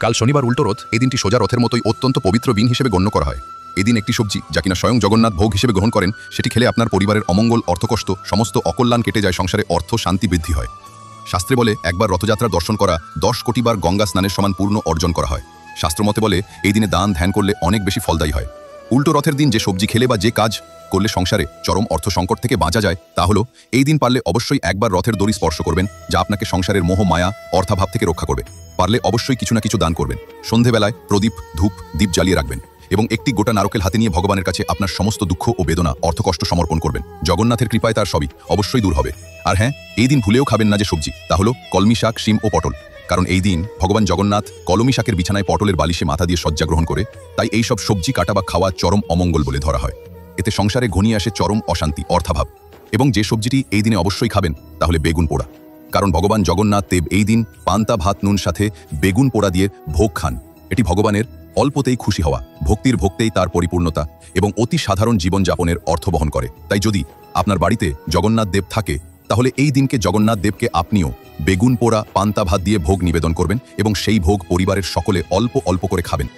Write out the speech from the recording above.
কাল শনিবার উল্টো রথ। এই দিনটি সোজা রথের মতোই অত্যন্ত পবিত্র দিন হিসেবে গণ্য করা হয়। এদিন একটি সবজি যা কিনা স্বয়ং জগন্নাথ ভোগ হিসেবে গ্রহণ করেন, সেটি খেলে আপনার পরিবারের অমঙ্গল, অর্থকষ্ট, সমস্ত অকল্যাণ কেটে যায়, সংসারে অর্থ শান্তি বৃদ্ধি হয়। শাস্ত্রে বলে একবার রথযাত্রা দর্শন করা 10 কোটি বার গঙ্গা স্নানের সমান পূর্ণ অর্জন করা হয়। শাস্ত্রমতে বলে এই দিনে দান ধ্যান করলে অনেক বেশি ফলদায়ী হয়। উল্টো রথের দিন যে সবজি খেলে বা যে কাজ করলে সংসারে চরম অর্থ সংকট থেকে বাঁচা যায়, তা হলো এই দিন পারলে অবশ্যই একবার রথের দড়ি স্পর্শ করবেন, যা আপনাকে সংসারের মোহ মায়া অর্থাভাব থেকে রক্ষা করবে। পারলে অবশ্যই কিছু না কিছু দান করবেন। সন্ধেবেলায় প্রদীপ ধূপ দীপ জ্বালিয়ে রাখবেন এবং একটি গোটা নারকেল হাতে নিয়ে ভগবানের কাছে আপনার সমস্ত দুঃখ ও বেদনা অর্থকষ্ট সমর্পণ করবেন। জগন্নাথের কৃপায় তার সবই অবশ্যই দূর হবে। আর হ্যাঁ, এই দিন ভুলেও খাবেন না যে সবজি, তা হলো কলমি শাক, শিম ও পটল। কারণ এই দিন ভগবান জগন্নাথ কলমি শাকের বিছানায় পটলের বালিশে মাথা দিয়ে শয্যা গ্রহণ করে, তাই এই সব সবজি কাটা বা খাওয়া চরম অমঙ্গল বলে ধরা হয়। এতে সংসারে ঘনিয়ে আসে চরম অশান্তি, অর্থাভাব। এবং যে সবজিটি এই দিনে অবশ্যই খাবেন তা হলে বেগুন পোড়া। কারণ ভগবান জগন্নাথ দেব এই দিন পান্তা ভাত নুন সাথে বেগুন পোড়া দিয়ে ভোগ খান। এটি ভগবানের অল্পতেই খুশি হওয়া, ভক্তির ভোক্তেই তার পরিপূর্ণতা এবং অতি সাধারণ জীবনযাপনের অর্থ বহন করে। তাই যদি আপনার বাড়িতে জগন্নাথ দেব থাকে, তাহলে এই দিনকে জগন্নাথ দেবকে আপনিও বেগুন পোড়া পান্তা ভাত দিয়ে ভোগ নিবেদন করবেন এবং সেই ভোগ পরিবারের সকলে অল্প অল্প করে খাবেন।